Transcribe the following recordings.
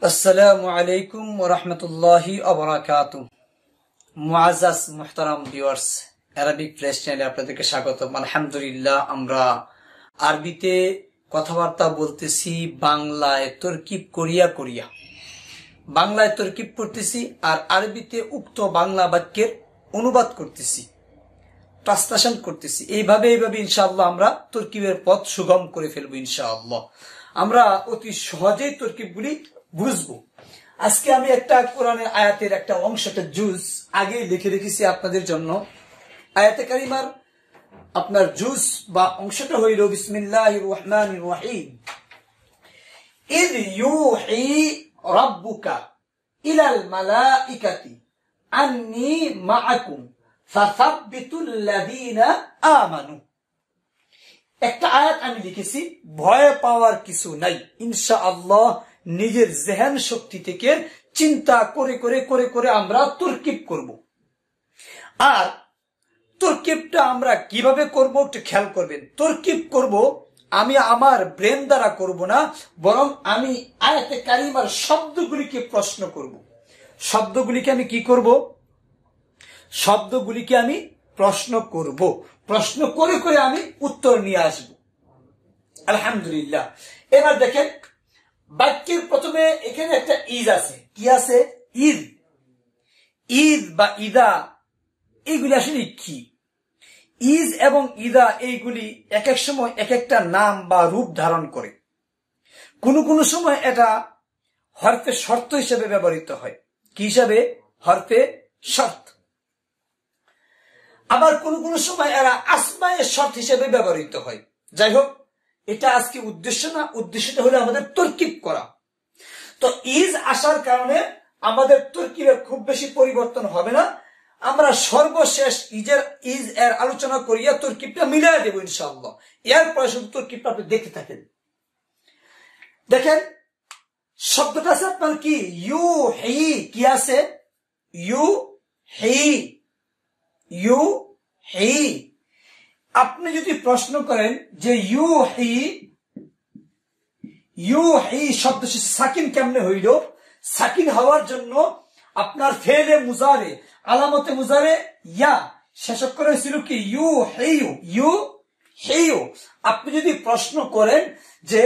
আসসালামু আলাইকুম ওয়া রাহমাতুল্লাহি ওয়া বারাকাতুহু। মুআজ্জাজ মুহতারাম ভিউয়ার্স, আরবিক ফ্রেশ চ্যানেলে আপনাদেরকে স্বাগতম। আলহামদুলিল্লাহ, আমরা আরবিতে কথাবার্তা বলতেছি, বাংলায় তরকিব করিয়া বাংলায় তরকিব করতেছি আর আরবিতে উক্ত বাংলা বাক্যের অনুবাদ করতেছি, ট্রান্সলেশন করতেছি। এইভাবে ইনশাআল্লাহ আমরা তরকিবের পথ সুগম করে ফেলবো ইনশাআল্লাহ। আমরা অতি সহজেই তরকিবগুলি বুঝবো। আজকে আমি একটা কোরআনের আয়াতের একটা অংশটা জুজ আগেই লিখে রেখেছি আপনাদের জন্য। আয়াতে কারিমার আপনার জুজ বা অংশটা হইল বিসমিল্লাহির রহমানির রহিম। ইয ইউহি রাব্বুকা ইলাল মালাইকাতি আন্নী মাআকুম ফাসাব্বিতুল্লাযীনা আমানু। একটা আয়াত আমি লিখেছি, ভয় পাওয়ার কিছু নাই, ইনশাআল্লাহ নিজের জেহেন শক্তি থেকে চিন্তা করে করে করে করে আমরা তরকিব করব। আর তরকিবটা আমরা কিভাবে করব একটু খেয়াল করবেন। তরকিব করব আমি আমার ব্রেন দ্বারা করব না, বরং আমি আয়াতে কারিমার শব্দগুলিকে প্রশ্ন করব। শব্দগুলিকে আমি কি করব? শব্দগুলিকে আমি প্রশ্ন করব। প্রশ্ন করে করে আমি উত্তর নিয়ে আসব। আলহামদুলিল্লাহ। এবার দেখেন, বাক্যের প্রথমে এখানে একটা ইজ আছে। কি আছে? ঈদ। ঈদ বা ইদা, এইগুলি আসলে কি? ইজ এবং ইদা এইগুলি এক এক সময় এক একটা নাম বা রূপ ধারণ করে। কোন কোন সময় এটা হরফে শর্ত হিসেবে ব্যবহৃত হয়। কি হিসাবে? হরফে শর্ত। আবার কোন কোন সময় এরা আসমায়ে শর্ত হিসেবে ব্যবহৃত হয়। যাই হোক, এটা আজকে উদ্দেশ্য না। উদ্দেশ্যটা হলো আমাদের তরকিব করা। তো ইজ আসার কারণে আমাদের তরকিবের খুব বেশি পরিবর্তন হবে না। আমরা সর্বশেষ ইজ এর আলোচনা করিয়া তরকিবটা মিলাই দেব ইনশাআল্লাহ। এরপরে শুধু তরকিবটা আপনি দেখতে থাকেন। দেখেন, শব্দটা আছে আপনার কি? ইউ হি। কি আছে? ইউ হি। ইউ হি। আপনি যদি প্রশ্ন করেন যে ইউ হি শব্দ সাকিন কেমনে হইল? সাকিন হওয়ার জন্য আপনার ফেলে মুজারে, আলামতে মুজারে ইয়া শেষ করে হয়েছিল কি? ইউ হেইউ। আপনি যদি প্রশ্ন করেন যে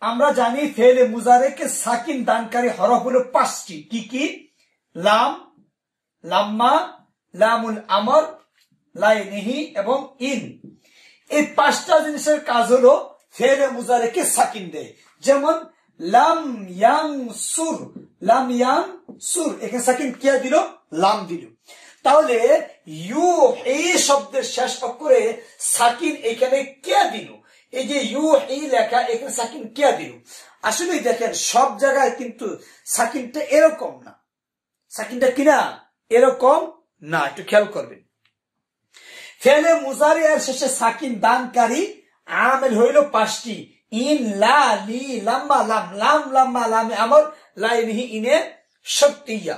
আমরা জানি ফেলে মুজারেকে সাকিন দানকারী হরফ হলো 5টি। কি কি? লাম, লাম্মা, লামুল আমর, লাইনিহি এবং ইন। এই 5টা জিনিসের কাজ হলো ফেলে মুজারেকে সাকিন দেয়। যেমন লাম ইয়াং সুর, লাম ইয়াং সুর, এখানে সাকিন কে দিল? লাম দিল। তাহলে ইউ এই শব্দের শেষ অক্ষরে সাকিন এখানে কে দিল? এই যে ইউ এই লেখা, এখানে সাকিন কে দিল? আসলে দেখেন, সব জায়গায় কিন্তু সাকিনটা এরকম না। সাকিনটা কিনা এরকম না, একটু খেয়াল করবেন। ফেলে মুজারি এর শেষে সাকিন দানকারী আমেল হইল 5টি। ইন, লা, লি, লাম্মা, লাম, লাম, লাম্মা, লামে আমর, লাইনিহি, ইনে, শক্তিয়া।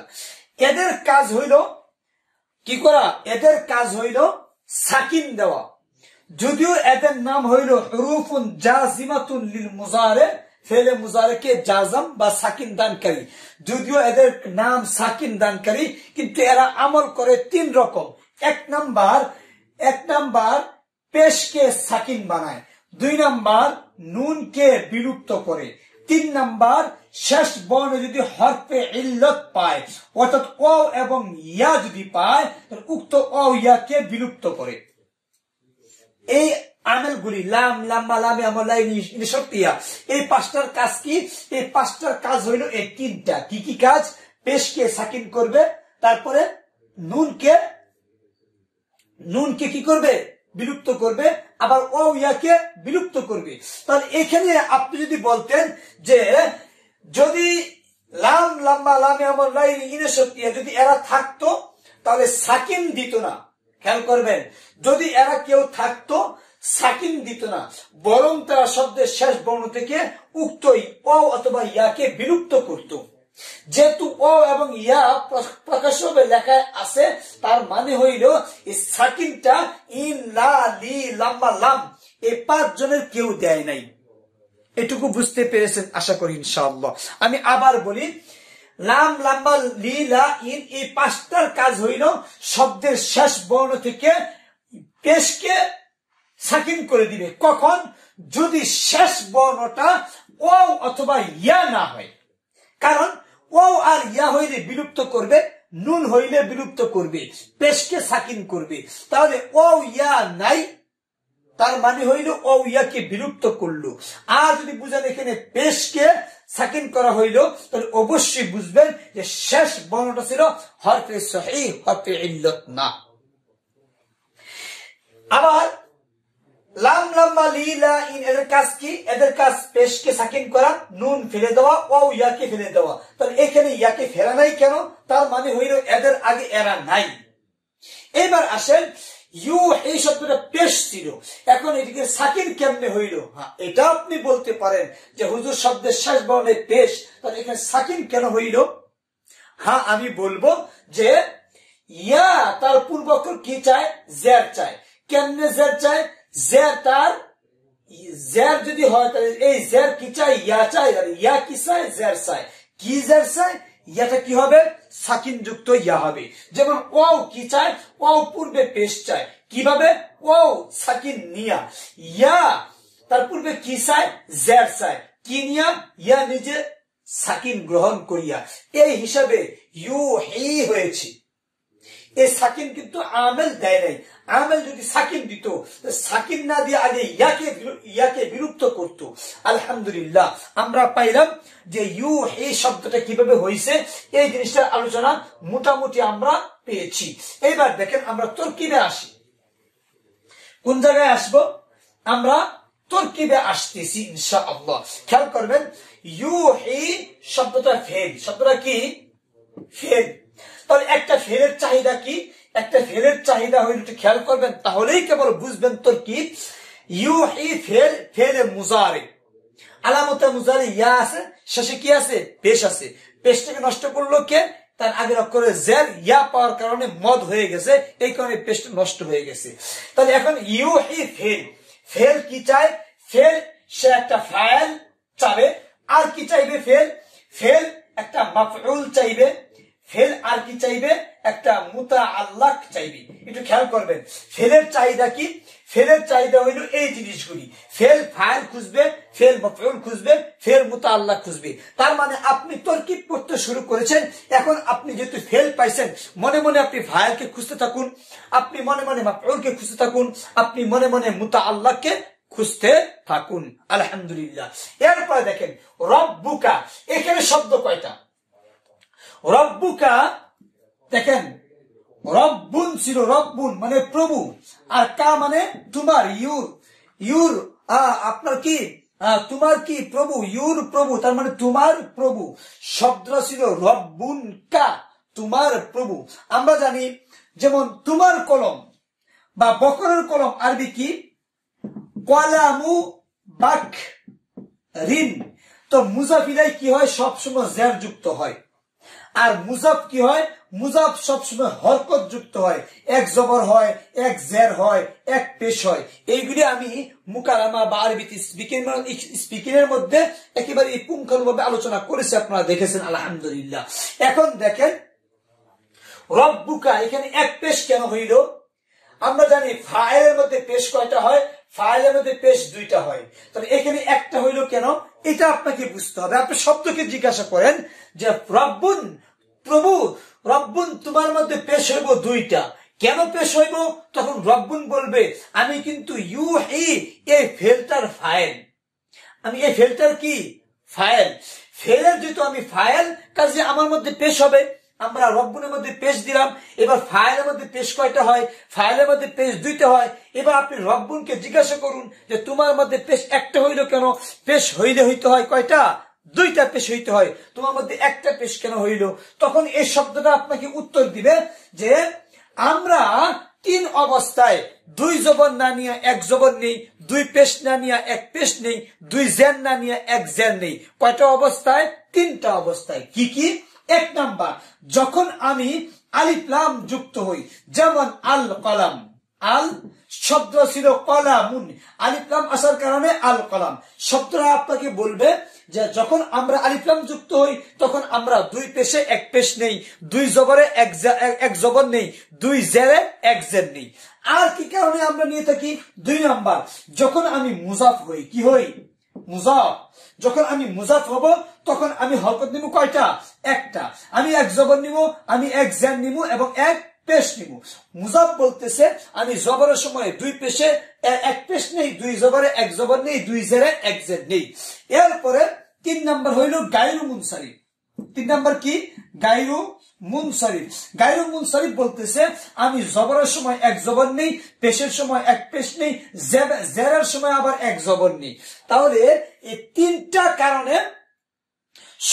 এদের কাজ হইল কি করা? এদের কাজ হইল সাকিন দেওয়া। যদিও এদের নাম হইল হুরুফুন জাজিমাতুন লিল মুজারে, ফেলে মুজারেকে জাজম বা সাকিন দানকারী। যদিও এদের নাম সাকিন দানকারী, কিন্তু এরা আমল করে 3 রকম। এক নাম্বার পেশকে সাকিন বানায়। 2 নাম্বার নুনকে বিলুপ্ত করে। 3 নাম্বার শেষ বর্ণ যদি হরফে ইল্লত পায়, অর্থাৎ অ এবং ইয়া যদি পায়, উক্ত অ ইয়াকে বিলুপ্ত করে। এই আমেলগুলি লাম, লাম্মা, লামে আমর, লাইনি, শক্তিয়া, এই 5টার কাজ কি? এই 5টার কাজ হইল এই 3টা। কি কি কাজ? পেশকে সাকিন করবে, তারপরে নুনকে কি করবে? বিলুপ্ত করবে, আবার ও ইয়াকে বিলুপ্ত করবে। তাহলে এখানে আপনি যদি বলতেন যে যদি লাম, লাম্মা, লামে আমর, লাইনি, ইনে, শক্তিয়া যদি এরা থাকতো তাহলে সাকিন দিত না। খেয়াল করবেন, যদি এরা কেউ থাকতো সাকিন দিত না, বরং তারা শব্দের শেষ বর্ণ থেকে উক্ত অ অথবা ইয়াকে বিলুপ্ত করত। যেহেতু অ এবং ইয়া প্রকাশ্যভাবে লেখায় আছে, তার মানে হইল এই সাকিনটা ইন, লা, লি, লাম্মা, লাম এই 5 জনের কেউ দেয় নাই। এটুকু বুঝতে পেরেছেন আশা করি ইনশাআল্লাহ। আমি আবার বলি, লাম, লাম্মা, লি, লা, ইন, এই পাঁচটার কাজ হইল শব্দের শেষ বর্ণ থেকে পেশকে সাকিন করে দিবে। কখন? যদি শেষ বর্ণটা ওয়াও অথবা ইয়া না হয়। কারণ ওয়াও আর ইয়া হইলে বিলুপ্ত করবে, নুন হইলে বিলুপ্ত করবে, পেশকে সাকিন করবে। তাহলে ওয়াও ইয়া নাই, তার মানে হইল ওয়াও ইয়াকে বিলুপ্ত করলো। আর যদি বুঝেন এখানে পেশকে সাকিন করা হইল, তাহলে অবশ্যই বুঝবেন যে শেষ বর্ণটা ছিল হরফে সহিহ, হরফে ইল্লত না। আবার লাম, লাম্মা, লি, লা, ইন এদের কাজ কি? এদের কাজ পেশকে সাকিন করা, নুন ফেলে দেওয়া, ওয়াও ইয়াকে ফেলে দেওয়া। তাহলে এখানে ইয়াকে ফেরা নাই কেন? তার মানে হইল এদের আগে এরা নাই। এবার আসেন, ইউ এই শব্দটা পেশ ছিল, এখন এটিকে সাকিন কেমনে হইল? হ্যাঁ, এটা আপনি বলতে পারেন যে হুজুর শব্দের শেষ বর্ণে পেশ, তাহলে এখানে সাকিন কেন হইল? হ্যাঁ, আমি বলবো যে ইয়া তার পূর্বক্ষর কি চায়? জের চায়। কেমনে জের চায়? জের তার জের যদি হয় তাহলে এই জের কি চায়? ইয়া চায়। আর ইয়া কি চায়? জের চায়। কি জের চায়? ইয়াটা কি হবে? সাকিন যুক্ত ইয়া হবে। যেমন ওয়াও কি চায়? ওয়াও পূর্বে পেশ চায়। কিভাবে? ওয়াও সাকিন নিয়া। ইয়া তার পূর্বে কি চায়? জের চায়। কি নিয়া? ইয়া নিজে সাকিন গ্রহণ করিয়া। এই হিসাবে ইউ হি হয়েছে। এই সাকিন কিন্তু আমেল দেয় নাই। আমেল যদি সাকিন দিত, সাকিন না দিয়ে আগে ইয়াকে বিলুপ্ত করত। আলহামদুলিল্লাহ, আমরা পাইলাম যে ইউ এই শব্দটা কিভাবে হয়েছে, এই জিনিসটার আলোচনা মোটামুটি আমরা পেয়েছি। এবার দেখেন আমরা তরকিবে আসি। কোন জায়গায় আসবো? আমরা তরকিবে আসতেছি ইনশাআল্লাহ। খেয়াল করবেন, ইউ হি শব্দটা ফেল। শব্দটা কি? ফেল। তাহলে একটা ফেলের চাহিদা কি? একটা ফেলের চাহিদা হইল, খেয়াল করবেন, তাহলেই কেবল বুঝবেন তরকিব। ইউ হি ফেল, ফেলে মুজারে, আলামতে মুজারে ইয়া আছে, শেষে কি আছে? পেশ আছে। পেশটাকে নষ্ট করলো কে? তার আগের অক্ষরে জের ইয়া পাওয়ার কারণে মদ হয়ে গেছে, এই কারণে পেশটা নষ্ট হয়ে গেছে। তাহলে এখন ইউ হি ফেল, ফেল কি চায়? ফেল সে একটা ফাইল চাবে। আর কি চাইবে? ফেল ফেল একটা মাফউল চাইবে। ফেল আর কি চাইবে? একটা মুতাআল্লাক চাইবে। একটু খেয়াল করবেন, ফেলের চাহিদা কি? ফেলের চাহিদা হইল এই জিনিসগুলি। ফেল ফাইল খুঁজবে, ফেল মাফউল খুঁজবে, ফেল মুতাআল্লাক খুঁজবে। তার মানে আপনি তরকিব করতে শুরু করেছেন। এখন আপনি যেহেতু ফেল পাইছেন, মনে মনে আপনি ফাইলকে খুঁজতে থাকুন, আপনি মনে মনে মাফউলকে খুঁজতে থাকুন, আপনি মনে মনে মুতাআল্লাককে খুঁজতে থাকুন। আলহামদুলিল্লাহ। এরপরে দেখেন রব্বুকা, এখানে শব্দ কয়টা? রব্বুকা দেখেন, রব্বুন ছিল, রব্বুন মানে প্রভু, আর কা মানে তোমার, ইউর, ইউর আপনার কি? তোমার কি প্রভু? ইউর প্রভু, তার মানে তোমার প্রভু। শব্দটা ছিল রব্বুন কা, তোমার প্রভু। আমরা জানি যেমন তোমার কলম বা বকরের কলম আরবি কি? কলামু বাক রিন। তো মুজাফিলাই কি হয়? সবসময় জের যুক্ত হয়। আর মুজাফ কি হয়? মুজাফ সবসময় হরকত যুক্ত হয়, এক জবর হয়, এক জের হয়, এক পেশ হয়। এইগুলি আমি মুকালামা বা আরবিতে স্পিকিং এর মধ্যে একেবারে পুঙ্খানুভাবে আলোচনা করেছি, আপনারা দেখেছেন আলহামদুলিল্লাহ। এখন দেখেন রব্বুকা, এখানে এক পেশ কেন হইল? আমরা জানি ফাইলের মধ্যে পেশ কয়টা হয়? ফাইলের মধ্যে পেশ দুইটা হয়। তাহলে এখানে একটা হইল কেন? এটা আপনাকে বুঝতে হবে। আপনি শব্দকে জিজ্ঞাসা করেন যে রব্বুন প্রভু, রব্বুন তোমার মধ্যে পেশ হইব দুইটা, কেন পেশ হইব? তখন রব্বুন বলবে আমি কিন্তু ইউ হি এই ফেলটার ফাইল, আমি এই ফেলটার কি? ফাইল। ফেলের যেহেতু আমি ফাইল, কাজে আমার মধ্যে পেশ হবে। আমরা রব্বুনের মধ্যে পেশ দিলাম। এবার ফাইলের মধ্যে পেশ কয়টা হয়? ফাইলের মধ্যে পেশ দুইটা হয়। এবার আপনি রব্বুনকে জিজ্ঞাসা করুন যে তোমার মধ্যে পেশ একটা হইল কেন? পেশ হইলে হইতে হয় কয়টা? দুইটা পেশ হইতে হয়, তোমার মধ্যে একটা পেশ কেন হইল? তখন এই শব্দটা আপনাকে উত্তর দিবে যে আমরা তিন অবস্থায়, দুই জবর না নিয়ে এক জবর নেই, দুই পেশ না নিয়ে এক পেশ নেই, দুই জের না নিয়ে এক জের নেই। কয়টা অবস্থায়? তিনটা অবস্থায়। কি কি? এক নাম্বার, যখন আমি আলিফ লাম যুক্ত হই, যেমন আল কলাম, আল শব্দ ছিল কলামুন, আলিফ লাম আসার কারণে আল কলাম। শব্দটা আপনাকে বলবে যে যখন আমরা আলিফ লাম যুক্ত হই তখন আমরা দুই পেশে এক পেশ নেই, দুই জবরে এক জবর নেই, দুই জেরে এক জের নেই। আর কি কারণে আমরা নিয়ে থাকি? 2 নাম্বার, যখন আমি মুজাফ হই, কি হই? মুজাফ। যখন আমি মুজাফ হব তখন আমি হরকত নিব কয়টা? একটা। আমি এক জবর নিব, আমি এক জের নিব এবং এক পেশ নিব। মুজাফ বলতেছে আমি জবরের সময় দুই পেশে এক পেশ নেই, দুই জবরে এক জবর নেই, দুই জেরে এক জের নেই। এরপরে 3 নাম্বার হইল গায়রু মুনসারিফ। 3 নাম্বার কি? গায়রু মুনসারিফ। গায়রু মুনসারিফ বলতেছে আমি জবরের সময় এক জবর নেই, পেশের সময় এক পেশ নেই, জেরের সময় আবার এক জবর নেই। তাহলে এই 3টা কারণে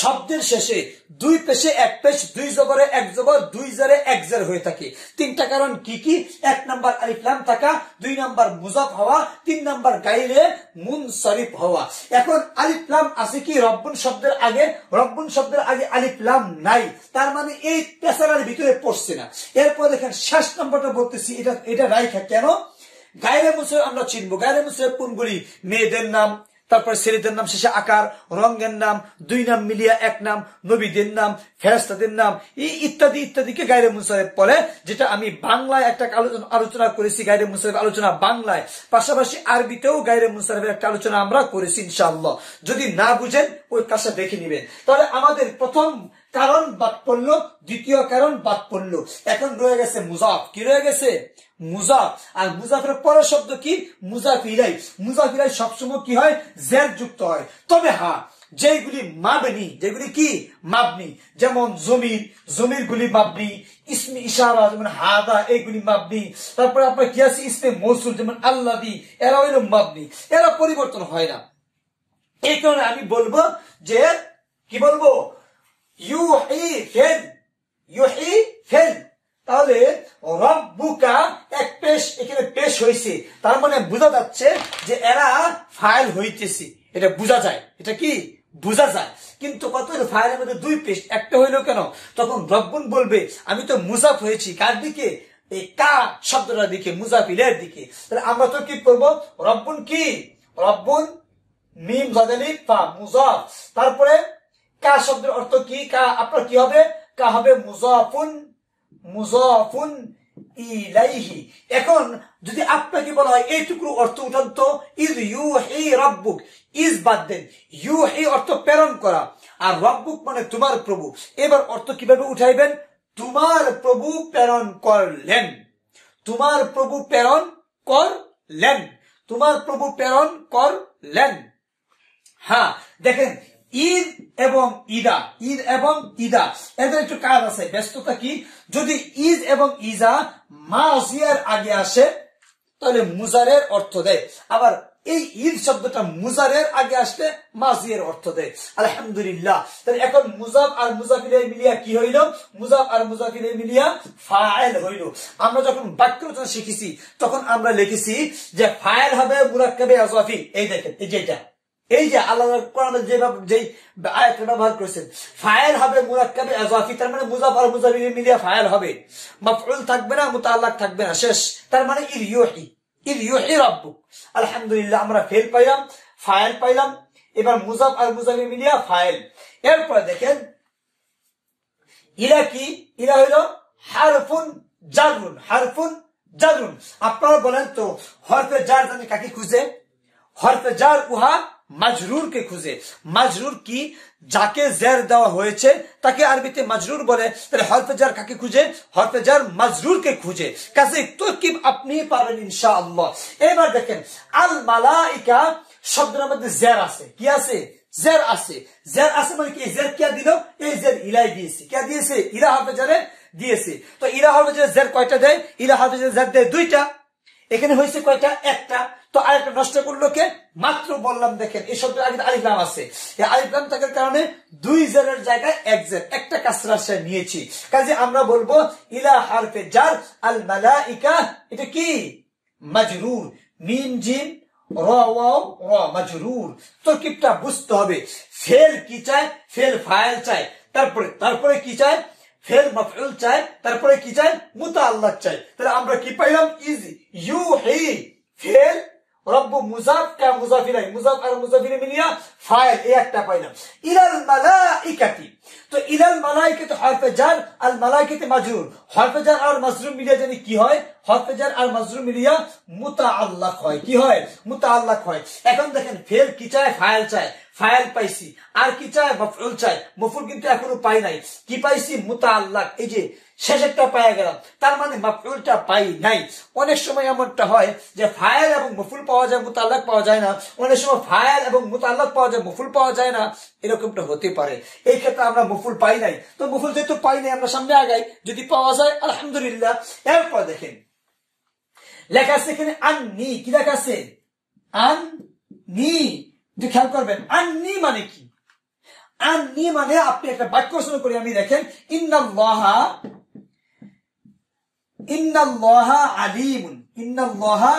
শব্দের শেষে দুই পেশে এক পেশ, দুই জবরে এক জবর, দুই জেরে এক জের হয়ে থাকে। 3টা কারণ কি কি? 1 নাম্বার আলিফ লাম থাকা, 2 নাম্বার মুজাফ হওয়া, 3 নাম্বার গায়রে মুনসারিফ হওয়া। এখন আলিফ লাম আছে কি রব্বুন শব্দের আগে? রব্বুন শব্দের আগে আলিফ লাম নাই, তার মানে এই পেশার ভিতরে পড়ছে না। এরপর দেখেন শেষ নাম্বারটা বলতেছি, এটা রাইখা কেন? গায়রে মুনসারিফ আমরা চিনবো। গায়রে মুনসারিফ কোনগুলি? মেয়েদের নাম, তারপরে ছেলেদের নাম শেষে আকার, রঙের নাম, 2 নাম মিলিয়া 1 নাম, নবীদের নাম, ফেরেশতাদের নাম, ইত্যাদি ইত্যাদিকে গায়রে মুনসারিফ বলে। যেটা আমি বাংলায় একটা আলোচনা করেছি, গায়রে মুনসারিফ আলোচনা বাংলায়, পাশাপাশি আরবিতেও গায়রে মুনসারিফের একটা আলোচনা আমরা করেছি ইনশাআল্লাহ। যদি না বুঝেন ওই কাজটা দেখে নিবেন। তাহলে আমাদের প্রথম কারণ বাদ পড়লো, দ্বিতীয় কারণ বাদ পড়লো। এখন রয়ে গেছে মুজাফ। কি রয়ে গেছে? মুজাফ। আর মুজাফের পরের শব্দ কি? মুজাফ ইলাই। মুজাফ ইলাই সবসময় কি হয়? জের যুক্ত হয়। তবে হ্যাঁ, যেগুলি মাবনি, যেগুলি কি মাবনি, যেমন জমির, জমির গুলি মাবনি, ইসমে ইশারা যেমন হাদা, এইগুলি মাবনি। তারপরে আপনার কি আছে? ইসমে মৌসুল যেমন আল্লাদি, এরা হইল মাবনি, এরা পরিবর্তন হয় না। এই কারণে আমি বলবো যে কি বলবো? ইউহি ফেল, ইউহি ফেল। তাহলে রব্বুকা এক পেশ, এখানে পেশ হয়েছে, তার মানে বোঝা যাচ্ছে যে এরা ফাইল হইতেছে। এটা বোঝা যায়, এটা কি বোঝা যায়। কিন্তু কত হইল? ফাইলের মধ্যে 2 পেশ, একটা হইলো কেন? তখন রব্বুন বলবে আমি তো মুজাফ হয়েছি কার দিকে? এই কা শব্দটার দিকে, মুজাফিলের দিকে। তাহলে আমরা তো কি করবো? রব্বুন কি? রব্বুন মিম জাদালি ফা মুজাফ। তারপরে কা শব্দের অর্থ কি? কা আপনার কি হবে? কা হবে মুজাফুন, মুজাফুন ইলাইহি। এখন যদি আপনাকে বলা হয় এইটুকু অর্থ উঠান তো, ইজ ইউহি রাব্বুক, ইজ বাদ দেন, ইউহি অর্থ প্রেরণ করা, আর রাব্বুক মানে তোমার প্রভু। এবার অর্থ কিভাবে উঠাইবেন? তোমার প্রভু প্রেরণ করলেন, তোমার প্রভু প্রেরণ করলেন, তোমার প্রভু প্রেরণ করলেন। হ্যাঁ দেখেন, ঈদ এবং ইদা, ঈদ এবং ইদা, এদের একটু কাজ আছে, ব্যস্ততা কি? যদি ঈদ এবং ইজা মাজিয়ার আগে আসে তাহলে মুজারের অর্থ দেয়, আবার এই ঈদ শব্দটা মুজারের আগে আসলে মাজিয়ের অর্থ দেয়। আলহামদুলিল্লাহ। তাহলে এখন মুজাফ আর মুজাফিলে মিলিয়া কি হইল? মুজাফ আর মুজাফিলে মিলিয়া ফাইল হইল। আমরা যখন বাক্য রচনা শিখেছি তখন আমরা লিখেছি যে ফাইল হবে মুরাক্কাবে আযফি। এই দেখেন, এই যেটা, এই যে আল্লাহ কোরআনে যেভাবে যেই আয়াত ব্যবহার করেছেন, ফাইল হবে মুরাক্কাবে আযফি, তার মানে মুজাফ আর মুজাফিলে মিলিয়া ফাইল হবে, মাফউল থাকবে না, মুতাআল্লাক থাকবে না, শেষ। তার মানে ইল ইউহি, ইল ইউহি রাব্বুক। আলহামদুলিল্লাহ, আমরা ফেল পাইলাম, ফাইল পাইলাম। এবার মুজাফ আর মুজাফিলে মিলিয়া ফাইল। এরপর দেখেন ইলা কি? ইলা হইল হারফুন জারুন, হারফুন জারুন। আপনারা বলেন তো হরফে জার জানি কাকে খুঁজে? হরফে জার উহা মাজরুর কে খুঁজে। মাজরুর কি? যাকে জের দেওয়া হয়েছে তাকে আরবিতে মাজরুর বলে। তাহলে হরফে জার কাকে খুঁজে? হরফে জার মাজরুর কে খুঁজে। কাজে তরকিব আপনি পাবেন ইনশাআল্লাহ। এবার দেখেন আল মালাইকা শব্দের মধ্যে জের আছে। কি আছে? জের আছে। জের আছে মানে কি? জের কে দিল? এই জের ইলাই দিয়েছে। কে দিয়েছে? ইলা হরফে জারে দিয়েছে। তো ইলা হরফে জারে জের কয়টা দেয়? ইলা হরফে জারে জের দেয় 2টা। এখানে হয়েছে কয়টা? 1টা। তো আরেকটা নষ্ট করলো কে? মাত্র বললাম দেখেন এই শব্দের আগে আলিফ লাম আছে, এই আলিফ লাম থাকার কারণে 2 জেরের জায়গায় 1 জের, একটা কাসরা সে নিয়েছি। কাজে আমরা বলবো ইলা হারফে জার আল মালাইকা, এটা কি? মাজরুর। মিম জিম র ওয়াও র, মাজরুর। তরকিবটা বুঝতে হবে। ফেল কি চায়? ফেল ফাইল চায়। তারপরে কি চায়? ফেল মাফউল চাই, তারপরে কি চাই, মুতাআল্লাক চাই। তাহলে আমরা কি পাইলাম, ইজ ইউহি ফেল, রব্ব মুজাফ কা মুজাফ ইলাইহি, মুজাফ আর মুজাফ ইলাইহি মিলিয়া ফাইল, এই একটা পাইলাম। ইলাল মালাইকাতি, তো ইলাল মালাইকাতি হরফে জার, আল মালাইকাতি মাজরুর, হরফে জার আর মাজরুর মিলিয়া জানি কি হয়, হরফে জার আর মাজরুর মিলিয়া মুতাআল্লাক হয়। কি হয়, মুতাআল্লাক হয়। এখন দেখেন ফেল কি চায়, ফাইল চায়, ফাইল পাইছি, আর কি চায়, মাফউল চায়, মাফউল কিন্তু এখনো পাই নাই, কি পাইছি, মুতাআল্লাক, এই যে শেষেরটা পাই গেলাম, তার মানে মাফউলটা পাই নাই। অনেক সময় এমনটা হয় যে ফাইল এবং মাফউল পাওয়া যায়, মুতাআল্লাক পাওয়া যায় না, অনেক সময় ফাইল এবং মুতাআল্লাক পাওয়া যায়, মাফউল পাওয়া যায় না, এরকমটা হতে পারে। এই ক্ষেত্রে আমরা মাফউল পাই নাই, তো মাফউল যেহেতু পাই নাই আমরা সামনে আগাই, যদি পাওয়া যায় আলহামদুলিল্লাহ। এরপর দেখেন লেখা আছে এখানে আননি, কি লেখা আছে, আননি, একটু খেয়াল করবেন আননি মানে কি। আননি মানে আপনি একটা বাক্য রচনা করি আমি, দেখেন ইন্নাল্লাহা আলিমুন, ইন্নাল্লাহা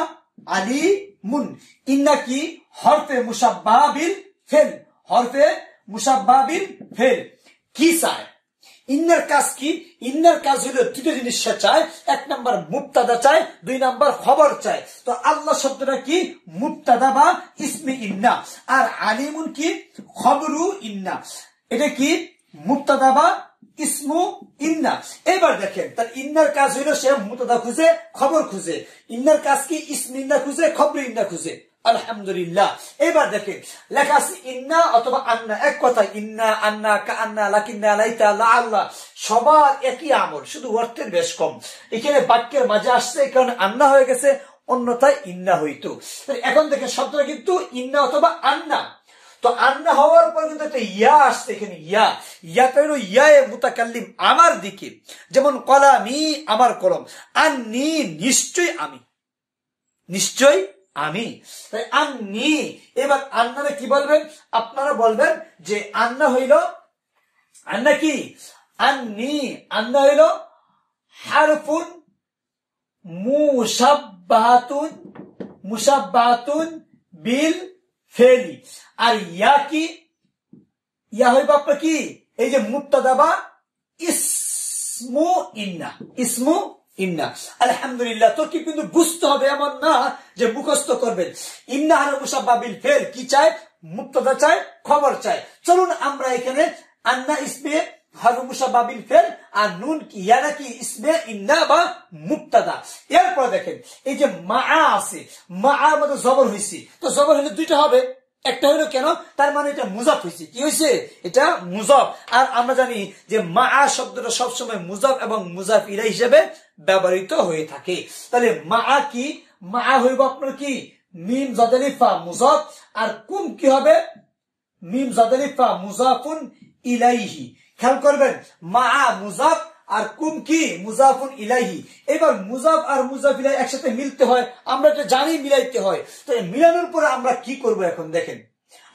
আলিমুন, ইন্না কি হরফে মুশাব্বাহ বিল ফেল, হরফে মুশাব্বাহ বিল ফেল, কি চায়, ইন্নার কাজ কি, ইন্নার কাজ হলো দুটো জিনিস চায়, এক নাম্বার মুবতাদা চায়, দুই নাম্বার খবর চায়। তো আল্লাহ শব্দটা কি, মুবতাদা বা ইসমে ইন্না, আর আলিমুন কি খবরু ইন্না, এটা কি মুবতাদা বা ইসমু ইন্না। এবার দেখেন তার ইন্নার কাজ হইলো সে মুবতাদা খুঁজে, খবর খুঁজে, ইন্নার কাজ কি ইসমে ইন্না খুঁজে, খবর ইন্না খুঁজে, আলহামদুলিল্লাহ। এবার দেখেন লেখা আছে ইন্না অথবা আন্না, এক কথা, ইন্না, আন্না, কান্না, লাকিন্না, লাইতা, লাআল্লাহ সবার একই আমল, শুধু অর্থের বেশ কম। এখানে বাক্যের মাঝে আসছে এই কারণে আন্না হয়ে গেছে, অন্যথায় ইন্না হইতো। এখন দেখেন শব্দটা কিন্তু ইন্না অথবা আন্না, তো আন্না হওয়ার পর কিন্তু একটা ইয়া আসছে এখানে, ইয়াটা হলো ইয়ায়ে মুতাকাল্লিম, আমার দিকে, যেমন কলামি আমার কলম, আন্নি নিশ্চয় আমি, নিশ্চয় আমি, তাই আন্নি। এবার আন্নারে কি বলবেন, আপনারা বলবেন যে আন্না হইল, আন্না কি, আন্নি, আন্না হইল হারফুন মুশাব্বাহাতুন বিল ফেলি, আর ইয়া কি, ইয়া হইব আপনার কি, এই যে মুবতাদা বা ইসমু ইন্না, ইসমু ইন্না। আলহামদুলিল্লাহ, তো কি কিন্তু বুঝতে হবে, এমন না যে মুখস্থ করবেন। ইন্না হার মুশাব্বাহ বিল ফেল কি চায়, মুবতাদা চায়, খবর চায়। চলুন আমরা এখানে আন্না ইসমে হারফ মুশাব্বাহ বিল ফেল, আর নুন কি ইয়ানা কি ইসমে ইন্না বা মুবতাদা। এরপর দেখেন এই যে মা আছে, মা মধ্যে জবর হইছে, তো জবর হলে দুইটা হবে, একটা হইলো কেন, তার মানে এটা মুজাফ হয়েছে, কি হয়েছে, এটা মুজাফ। আর আমরা জানি যে মা শব্দটা সবসময় মুজাফ এবং মুজাফ ইলাইহি হিসেবে ব্যবহৃত হয়ে থাকে। তাহলে মা কি, মা হইব আপনার কি মিম জাদালিফা মুজাফ, আর কুম কি হবে, মিম জাদালিফা মুজাফুন ইলাইহি। খেয়াল করবেন মা মুজাফ আর কুম কি মুজাফুন ইলাইহি। এবার মুজাফ আর মুজাফ ইলাইহি একসাথে মিলতে হয়, আমরা এটা জানি মিলাইতে হয়। তো মিলানোর পরে আমরা কি করব, এখন দেখেন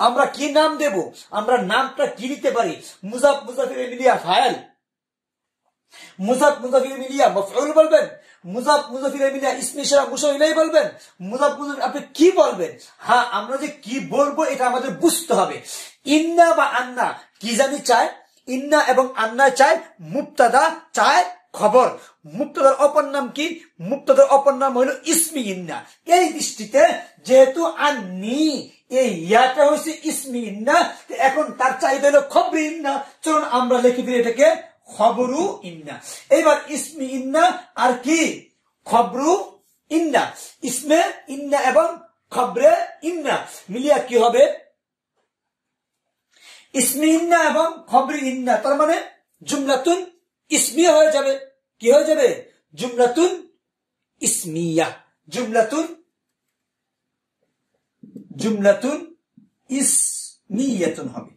আমরা কি নাম দেব, আমরা নামটা কি দিতে পারি, মুজাফ মুজাফ ইলাইহি মিলিয়া ফাইল, মুজাফ মুজাফ ইলাইহি মিলিয়া মাফউল বলবেন, মুজাফ মুজাফ ইলাইহি মিলিয়া ইসমে ইশারা মুশার ইলাইহি বলবেন, মুজাফ মুজাফ আপনি কি বলবেন। হ্যাঁ, আমরা যে কি বলবো এটা আমাদের বুঝতে হবে। ইন্না বা আন্না কি জানি চায়, ইন্না এবং আন্না চায় মুবতাদা, চায় খবর। মুবতাদার অপর নাম কি, মুবতাদার অপর নাম হলো ইসমি ইন্না। এই দৃষ্টিতে যেহেতু আন্নি এই ইয়াটা হচ্ছে ইসমি ইন্না, এখন তার চাহিদা হলো খবরি ইন্না। চলুন আমরা লিখে দিই এটাকে খবরু ইন্না। এবার ইসমি ইন্না আর কি খবরু ইন্না, ইসমে ইন্না এবং খবরে ইন্না মিলিয়া কি হবে, ইসমি ইন্না এবং খবরি ইন্না, তার মানে জুমলাতুন ইসমিয়া হয়ে যাবে। কি হয়ে যাবে, জুমলাতুন ইসমিয়া, জুমলাতুন ইসমিয়াতুন হবে।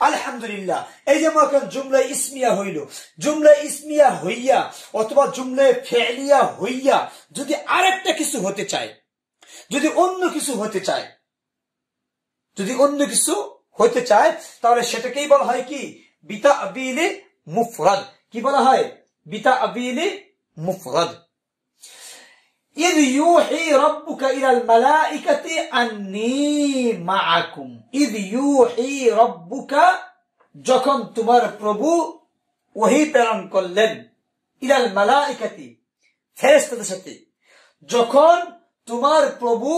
আলহামদুলিল্লাহ, এই যে এখন জুমলা ইসমিয়া হইল, জুমলা ইসমিয়া হইয়া অথবা জুমলা ফেলিয়া হইয়া যদি আরেকটা কিছু হতে চায়, যদি অন্য কিছু হতে চায়, যদি অন্য কিছু হতে চায়, তাহলে সেটাকেই বলা হয় কি বিতাবিলে মুফরাদ। কি বলা হয়, বিতাবিলে মুফরাদ। ইয ইউহি রাব্বুকা ইলাল মালাইকাতি আন্নী মাআকুম। ইয ইউহি রাব্বুকা, যখন তোমার প্রভু ওহী প্রেরণ করলেন ইলাল মালাইকাতি, ফেরেশতাদের সাথে। যখন তোমার প্রভু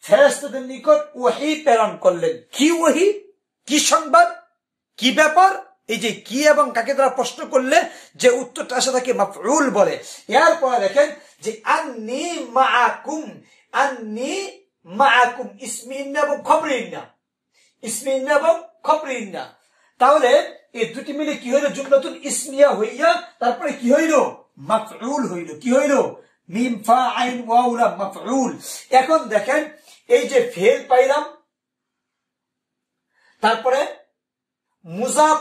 ফেরেশতাদের নিকট ওহী প্রেরণ করলেন, কি ওহী, কি সংবাদ, কি ব্যাপার, এই যে কি এবং কাকে দ্বারা প্রশ্ন করলে যে উত্তরটা আসে তাকে মাফউল বলে। এরপরে দেখেন যে আন্নী মাআকুম, আন্নী মাআকুম ইসমি ইন্না এবং খবরি ইন্না, ইসমি ইন্না এবং খবরি ইন্না। তাহলে এই দুটি মিলে কি হইল, জুমলাতুন ইসমিয়া হইয়া তারপরে কি হইল, মাফউল হইল। কি হইল, মিম ফা আইন ওয়াও লাম, মাফউল। এখন দেখেন এই যে ফেল পাইলাম, তারপরে মুজাফ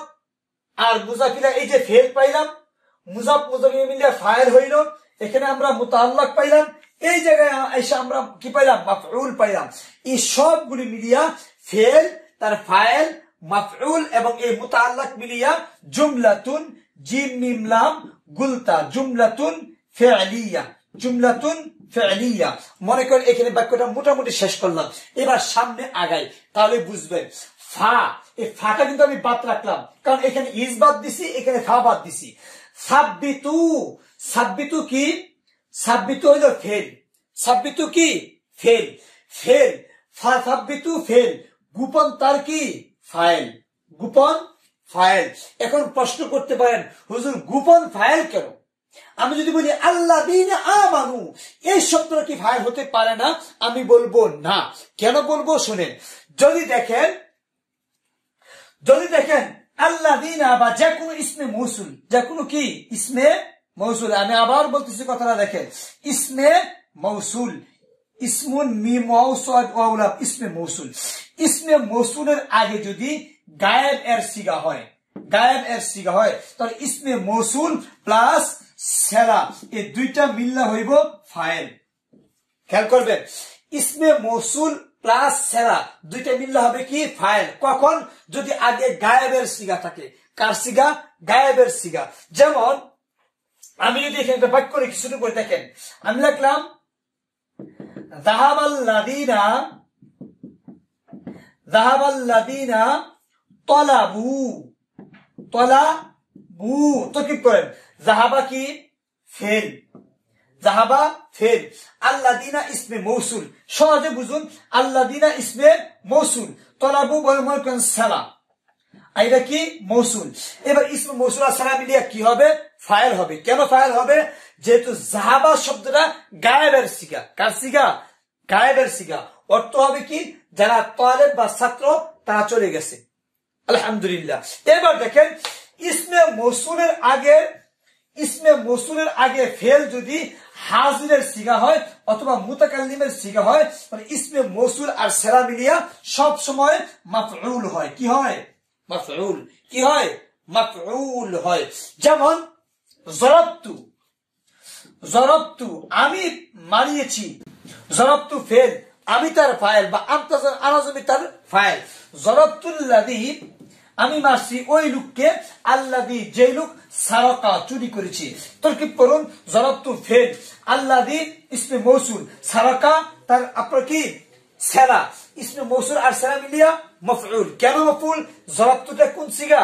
আর মুজাফিলা, এই যে ফেল পাইলাম, মুজাফ মুজাফি মিলিয়া ফাইল হইল। এখানে আমরা মুতাআল্লাক পাইলাম, এই জায়গায় এসে আমরা কি পাইলাম, মাফউল পাইলাম। এই সবগুলি মিলিয়া ফেল, তার ফাইল, মাফউল এবং এই মুতাআল্লাক মিলিয়া জুমলাতুন জিম মিম লাম গুলতা, জুমলাতুন ফি'লিয়া, জুমলাতুন ফি'লিয়া। মনে করেন এখানে বাক্যটা মোটামুটি শেষ করলাম, এবার সামনে আগাই, তাহলে বুঝবেন। ফা, এই ফাটা কিন্তু আমি বাদ রাখলাম, কারণ এখানে ইজ বাদ দিছি, এখানে ফা বাদ দিছি। সাব্বিতু, সাব্বিতু কি, সাব্বিতু হইল ফেল, সাব্বিতু কি ফেল, ফেল, সাব্বিতু ফেল, গোপন তার কি ফাইল, গোপন ফাইল। এখন প্রশ্ন করতে পারেন হুজুর গোপন ফাইল কেন? আমি যদি বলি আল্লাযীনা আমানু, এই শব্দটা কি ফাইল হতে পারে না? আমি বলবো না। কেন বলবো শুনেন, যদি দেখেন আল্লাযীনা বা যে কোনো ইসমে মৌসুল, যে কোনো কি ইসমে মৌসুল, আমি আবার বলতেছি কথাটা দেখেন, ইসমে মৌসুল, ইসমুন মিম ওয়াও সাদ ওয়াও লাম, ইসমে মৌসুল। ইসমে মৌসুলের আগে যদি গায়েব এর সিগা হয়, গায়েব এর সিগা হয়, তাহলে ইসমে মৌসুল প্লাস সেলা, এই দুইটা মিললে হইব ফাইল। খেয়াল করবেন, ইসমে মৌসুল প্লাস সেরা দুইটা মিললে হবে কি ফাইল। কখন? যদি আগে গায়েবের সিগা থাকে। কার সিগা? গায়েবের সিগা। যেমন আমি যদি এখানে একটা বাক্য রেখে শুরু করে দেখেন, আমি লিখলাম যাহাবাল্লাযীনা তলাবু, তলাবু তরকিব করেন, যাহাবা কি ফেল, যাহাবা ফেল, আল্লাযীনা ইসমে মৌসুল, সহজে বুঝুন, আল্লাযীনা ইসমে মৌসুল, তলাবু বলে মনে করেন সালা, এটা কি মৌসুল। এবার ইসমে মৌসুল আর সালা মিলিয়ে কি হবে? ফাইল হবে। কেন ফাইল হবে? যেহেতু যাহাবা শব্দটা গায়েবের সিগা। কার সিগা? গায়েবের সিগা। অর্থ হবে কি, যারা তালেব বা ছাত্র তারা চলে গেছে। আলহামদুলিল্লাহ। এবার দেখেন ইসমে মৌসুলের আগে ফেল যদি হাজিরের সিগা হয় অথবা মুতাকাল্লিমের সিগা হয়, মানে ইসমে মৌসুল আর সেরা মিলিয়া সব সময় মাফউল হয়। কি হয়? মাফউল। কি হয়? মাফউল হয়। যেমন জরাবতু, জরাবতু আমি মারিয়েছি, জরাবতু ফেল, আমি তার ফাইল বা আনাজমি তার ফাইল। জরাবতুল্লাযী আমি মারছি ওই লোককে, আল্লাযী যে লোক সারাকা চুরি করেছি। তরকিব করুন, জরাবতু ফেল, আল্লাযী ইসমে মৌসুল, সারাকা তার আপনার কি সেরা, ইসমে মৌসুল আর সেরা মিলিয়া মাফউল। কেন মাফউল? জরাবতুটা কোন সিগা?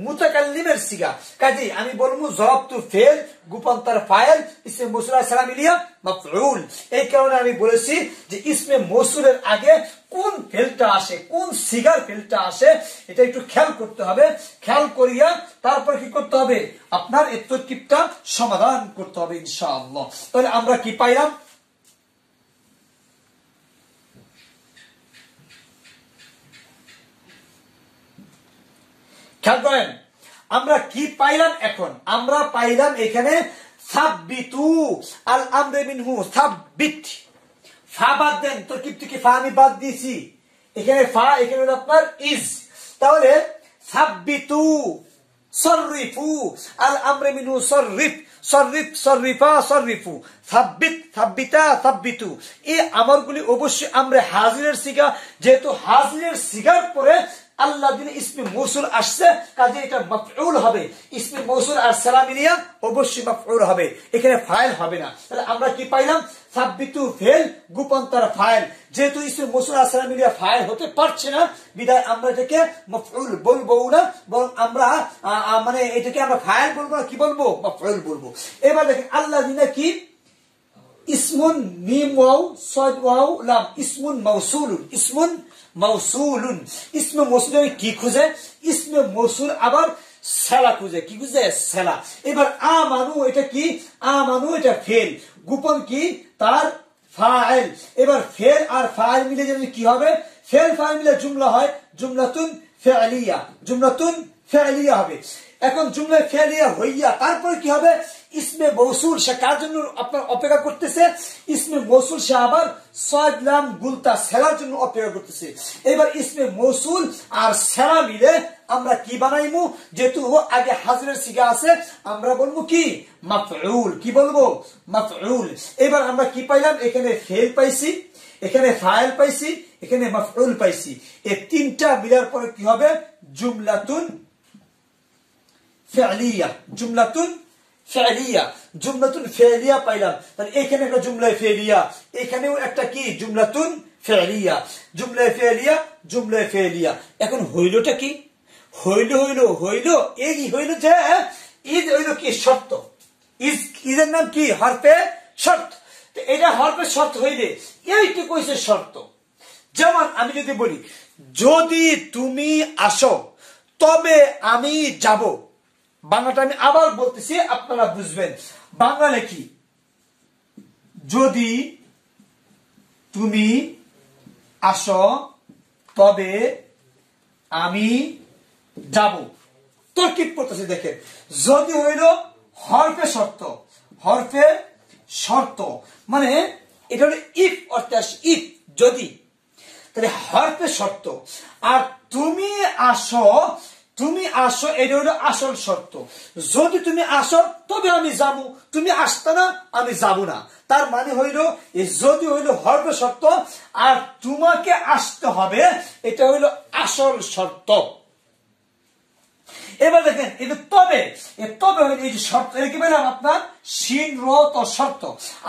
মুতাকাল্লিমের সিগা। কাজেই আমি বলবো জরাবতু ফেল, গোপন তার ফাইল, ইসমে মৌসুল আর সেরা মিলিয়া মাফউল। এই কারণে আমি বলেছি যে ইসমে মৌসুলের আগে কোন ফেলটা আসে, কোন সিগার ফেলটা আসে, এটা একটু খেয়াল করতে হবে। খেয়াল করিয়া তারপর কি করতে হবে? আপনার এই তরকিবটা সমাধান করতে হবে ইনশাআল্লাহ। তাহলে আমরা কি পাইলাম? খেয়াল করেন আমরা কি পাইলাম। এখন আমরা পাইলাম এখানে সাব্বিতু আল আমরে মিনহু, সাব্বিত, ফা বাদ দেন, তরকিব থেকে ফা আমি বাদ দিয়েছি, এখানে ফা, এখানে আপনার ইজ। তাহলে সাব্বিতু, সররিফু আল আমরে মিনহু, সররিফ, সররিফ, সররিফা, সররিফু, সাব্বিত, সাব্বিতা, সাব্বিতু। এই আমরগুলি অবশ্যই আমরা হাজিরের সিগা, যেহেতু হাজিরের সিগার পরে আল্লাযিনা ইসমে মৌসুল আসছে, কাজে এটা মাফউল হবে। ইসমে মৌসুল আর সালা মিলিয়া অবশ্যই মাফউল হবে, এখানে ফাইল হবে না। তাহলে আমরা কি পাইলাম? সাব্বিতু ফেল, গোপন তার ফাইল। যেহেতু ইসমে মৌসুল আর সালা মিলিয়া ফাইল হতে পারছে না, বিদায় আমরা এটাকে মাফউল বলবো না, বরং আমরা মানে এটাকে আমরা ফাইল বলবো না, কি বলবো? মাফউল বলবো। এবার দেখেন আল্লাযিনা কি ইসমুন মিম ওয়াও সাদ ওয়াও লাম, ইসমুন মাউসুলুন, ইসমুন মাউসুলুন। ইসমে মৌসুল কি খুঁজে? ইসমে মৌসুল আবার সেলা খুঁজে। কি খুঁজে? সেলা। এবার আমানু এটা কি? আমানু এটা ফেল, গোপন কি? তার ফাইল। এবার ফেল আর ফাইল মিলে যদি কি হবে? ফেল ফাইল মিলে জুমলা হয়, জুমলাতুন ফি'লিয়া, জুমলাতুন ফি'লিয়া হবে। এখন জুমলা ফি'লিয়া হইয়া তারপরে কি হবে? ইসমে মৌসুল, সে কার জন্য আপনার অপেক্ষা করতেছে? ইসমে মৌসুল সে আবার সাদ লাম গুলতা সেলার জন্য অপেক্ষা করতেছে। এবার ইসমে মৌসুল আর সেলা মিলে আমরা কি বানাইমু? যেহেতু আগে হাজরের সিগা আছে, আমরা বলবো কি? মাফউল। কি বলবো? মাফউল। এবার আমরা কি পাইলাম? এখানে ফেল পাইছি, এখানে ফাইল পাইছি, এখানে মাফউল পাইছি। এই তিনটা মিলার পরে কি হবে? জুমলাতুন ফি'লিয়া, জুমলাতুন ফি'লিয়া, জুমলাতুন ফি'লিয়া পাইলাম। তাহলে এখানে একটা জুমলা ফি'লিয়া, এখানেও একটা কি? জুমলাতুন ফি'লিয়া, জুমলা ফি'লিয়া, জুমলা ফি'লিয়া। এখন হইলটা কি? হইল এই হইল যে ইজ হইল কি? শর্ত। ইজের নাম কি? হরফে শর্ত। এটা হরফে শর্ত হইলে এইটুকু হইছে শর্ত। যেমন আমি যদি বলি, যদি তুমি আসো তবে আমি যাব, বাংলাটা আমি আবার বলতেছি, আপনারা বুঝবেন। বাংলা লেখি, যদি তুমি আসো তবে আমি যাব। তরকিব করতেছি, দেখেন। যদি হইল হরফে শর্ত, হরফে শর্ত মানে এটা হলো ইফ অর্থে আসে, ইফ যদি, তাহলে হরফে শর্ত। আর তুমি আসো, তুমি আসো এটা হলো আসল শর্ত। যদি তুমি আসো তবে আমি যাব, তুমি আসতে না আমি যাব না। তার মানে হইল যদি হইল হরফে শর্ত, আর তোমাকে আসতে হবে, এটা হইল আসল শর্ত। এবার দেখেন এই যে তবে, তবে হইল এই যে শর্ত, এটা কি পাইলাম? আপনার শিন র তো শর্ত।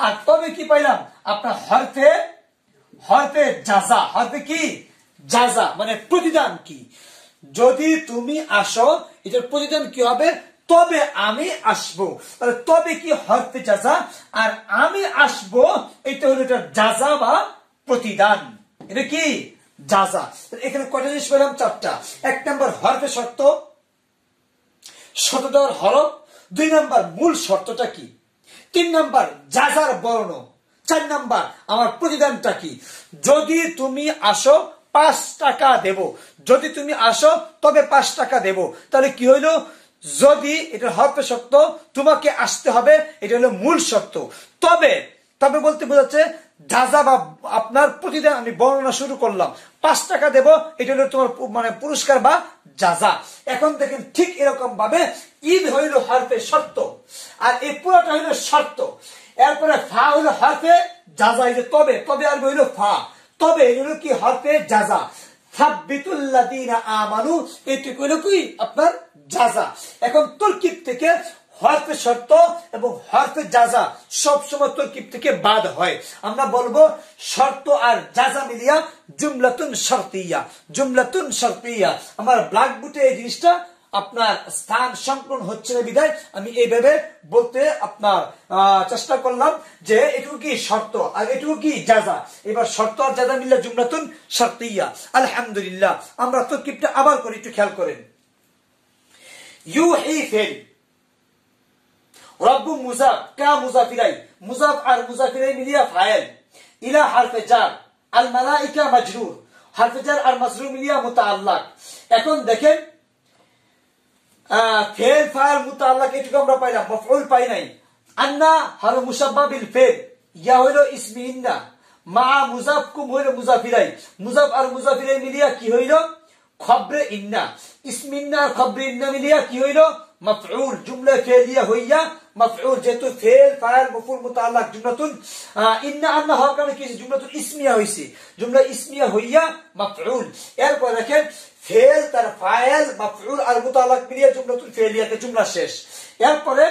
আর তবে কি পাইলাম? আপনার হরফে জাযা, হরফে কি? জাযা মানে প্রতিদান। কি? যদি তুমি আসো এটার প্রতিদান কি হবে? তবে আমি আসবো। তাহলে তবে কি? হরফে জাযা, আর আমি আসবো এটা হলো এটা জাযা বা প্রতিদান। এটা কি? জাযা। এখানে কয়টা জিনিস পেলাম? চারটা। এক নাম্বার হরফে শর্ত, শর্ত দেওয়ার হরফ। দুই নাম্বার মূল শর্তটা কি। তিন নাম্বার জাযার বর্ণ। চার নাম্বার আমার প্রতিদানটা কি। যদি তুমি আসো 5 টাকা দেব, যদি তুমি আসো তবে 5 টাকা দেব। তাহলে কি হইল? যদি এটা হরফে শর্ত, তোমাকে আসতে হবে, এটা হলো মূল শর্ত। তবে তবে বলতে বোঝাচ্ছে জাযা বা আপনার প্রতিদান। আমি বর্ণনা শুরু করলাম, 5 টাকা দেব, এটা হলো তোমার মানে পুরস্কার বা জাযা। এখন দেখেন ঠিক এরকম ভাবে ঈদ হইল হরফে শর্ত, আর এই পুরোটা হইল শর্ত। এরপরে ফা হইল হরফে জাযা, এই যে তবে, তবে আর হইল ফা। তবে এগুলো কি? হরফে জাযা। সাব্বিতুল্লাযীনা আমানু, এটুকু হলো কি? আপনার জাযা। এখন তরকিব থেকে হরফে শর্ত এবং হরফে জাযা সবসময় তরকিব থেকে বাদ হয়। আমরা বলবো শর্ত আর জাযা মিলিয়া জুমলাতুন শর্তিয়া, জুমলাতুন শর্তিয়া। আমার ব্ল্যাকবোর্ডে এই জিনিসটা আপনার স্থান সংকলন হচ্ছে না, বিধায় আমি এইভাবে বলতে আপনার চেষ্টা করলাম যে এটুকু কি? শর্ত, আর এটুকু কি? জাযা। এবার শর্ত আর জাযা মিলিয়া জুমলাতুন শর্তিয়া। আলহামদুলিল্লাহ। আমরা তরকিবটা আবার করি, একটু খেয়াল করেন। ইউহি ফেল, রব্বু মুজাফ, কা মুজাফিরাই, মুজাফ আর মুজাফিরাই মিলিয়া ফাইল, ইলা হারফে জার, আল মালাইকা মাজরুর, হারফে জার আর মাজরুর মিলিয়া মুতাআল্লাক। এখন দেখেন ফেল ফাইল মুতাআল্লাক এটুকু আমরা পাইলাম, মাফউল পাই নাই। আন্না হারু মুশাব্বা বিল ফেল, ইয়া হইল ইসমি ইন্না, মা মুজাফ কুম হইল মুজাফিরাই, মুজাফ আর মুজাফিরাই মিলিয়া কি হইল? খবরে ইন্না, ইসমি ইন্না আর খবরে ইন্না মিলিয়া কি হইল? মাফউল জুমলা ফেলিয়া হইয়া মাফউল যেহেতু ফেল ফাইল মাফউল মুতাআল্লাক জুমলাতুন ইন্না আন্না হওয়ার কারণে কি জুমলাতুন ইসমিয়া হইছে জুমলা ইসমিয়া হইয়া মাফউল এরপর দেখেন ফেল তার ফাইল মাফউল আর মুতাআল্লাক মিলিয়ে জুমলাতুন ফেলিয়াতে জুমলা শেষ এরপরে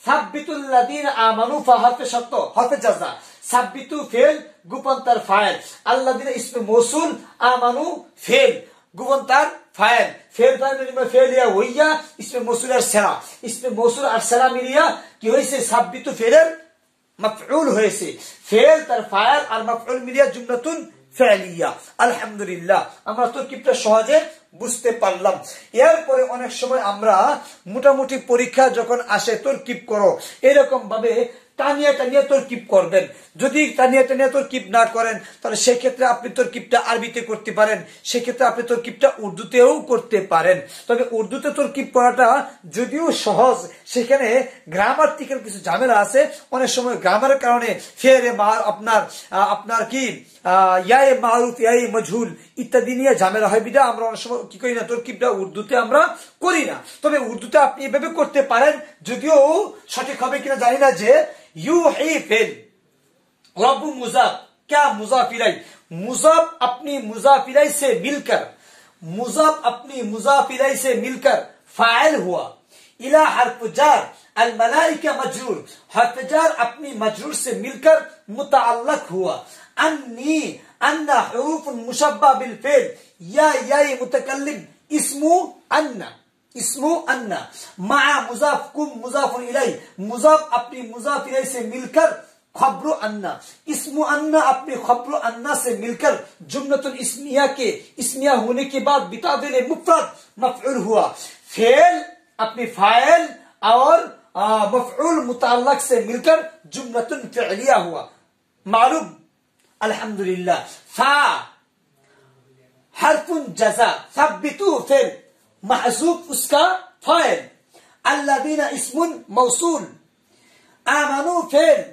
সাব্বিতুল লাযিনা আমানু ফা হরফে শর্ত হরফে জাযা সাব্বিতু ফেল গোপন তার ফাইল আল্লাযিনা ইসমে মৌসুল আমানু ফেল গোপন তার ফাইল ফেল ফাইল মানে ফেলিয়া হইয়া ইসমে মৌসুল আর সিলা ইসমে মৌসুল আর সিলা মিলিয়া কি হইছে সাব্বিতু ফেলের মাফউল হয়েছে ফেল তার ফাইল আর মাফউল মিলিয়া জুমলাতুন ফেলিয়া আলহামদুলিল্লাহ আমরা তরকিবটা সহজে বুঝতে পারলাম এরপরে অনেক সময় আমরা মোটামুটি পরীক্ষা যখন আসে তরকিব করো এরকম ভাবে টানিয়া টানিয়া তরকিব করবেন যদি টানিয়া টানিয়া তরকিব না করেন তাহলে সেই ক্ষেত্রে আপনি তরকিবটা আরবিতে করতে পারেন সেই ক্ষেত্রে আপনি তরকিবটা উর্দুতেও করতে পারেন তবে উর্দুতে তরকিব করাটা যদিও সহজ সেখানে গ্রামাটিক্যাল কিছু ঝামেলা আছে অনেক সময় গ্রামারের কারণে ফেরে আপনার কি ইয়ায়ে মারুফ ইয়ায়ে মজহুল ইত্যাদি নিয়ে ঝামেলা হয় বিদা আমরা অনেক সময় কি করি না তরকিবটা উর্দুতে আমরা করি না তবে উর্দুতে আপনি এভাবে করতে পারেন যদিও সঠিক হবে কিনা জানি না যে यूही फेल रब मुजाफ क्या मुजाफ इलाई मुजाफ अपनी मुजाफ इलाई से मिलकर मुजाफ अपनी मुजाफ इलाई से मिलकर फाइल हुआ इला हर्फ जार अल मलाइका मजरूर हर्फ जार अपनी मजरूर से मिलकर मुताअल्लक हुआ अन्नी अन्ना हुरूफ मुशब्बा बिल फेल या मुतकल्लिम इस्मु अन्ना इसमो अन्ना मा मुजाफ कुम मुजाफुन इलाई मुजाफ अपनी मुजाफ इलाई से मिलकर खब्र अन्ना इसमो अन्ना अपने खब्र अन्ना से मिलकर जुमलतुल इस्मिया के इस्मिया होने के बाद बिताबिल मुफरद मफऊल हुआ फेल अपने फाइल और मफऊल मुताल्लक से मिलकर जुमलतुन फिअलिया हुआ मालूम अल्हम्दुलिल्लाह फा हरफुन जज़ा सब्बितु फेल महजूब उसका फाइल अल्लादीना इस्मुन मौसूल आमनु फेल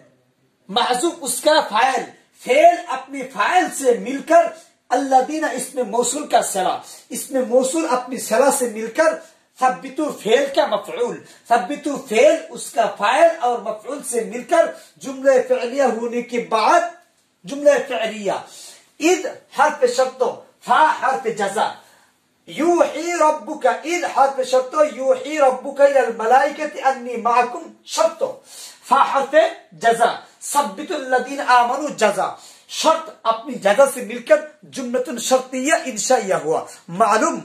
महजूब उसका फाइल फेल अपने फाइल से मिलकर अल्लादीना इसमें मौसूल का सला इसमें मौसूल अपनी सला से मिलकर सब्बितु फेल का मफऊल सब्बितु फेल उसका फाइल और मफऊल से मिलकर जुमला फिअलिया होने के बाद जुमला फिअलिया इद हर्फ शर्त फा हर्फ जज़ा यूही रब्बुका इद हर्फ शर्त यूही रब्बुका इलल मलाइकति अन्नी माअकुम शर्त फा हर्फ जज़ा सब्बितुल लदीना आमनु जज़ा शर्त अपनी जज़ा से मिलकर जुमलतुन शर्तिया इंशाइया हुआ मालूम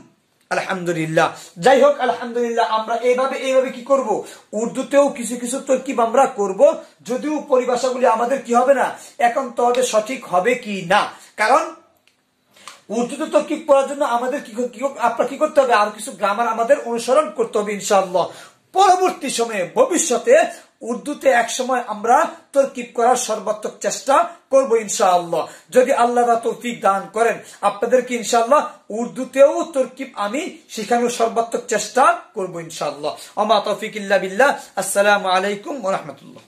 আলহামদুলিল্লাহ যাই হোক আলহামদুলিল্লাহ আমরা এইভাবে কি করব উর্দুতেও কিছু কিছু তরকিব আমরা করব যদিও পরিভাষাগুলি আমাদের কি হবে না এখন তো সঠিক হবে কি না কারণ উর্দুতে তরকিব করার জন্য আমাদের কি করতে হবে আর কিছু গ্রামার আমাদের অনুসরণ করতে হবে ইনশাআল্লাহ পরবর্তী সময়ে ভবিষ্যতে উর্দুতে এক সময় আমরা তরকিব করার সর্বাত্মক চেষ্টা করব ইনশাআল্লাহ যদি আল্লাহ তৌফিক দান করেন আপনাদেরকে ইনশাআল্লাহ উর্দুতেও তরকিব আমি শেখানোর সর্বাত্মক চেষ্টা করব ইনশাআল্লাহ ওয়া মা তৌফিক ইল্লা বিল্লাহ আসসালামু আলাইকুম ওয়া রাহমাতুল্লাহ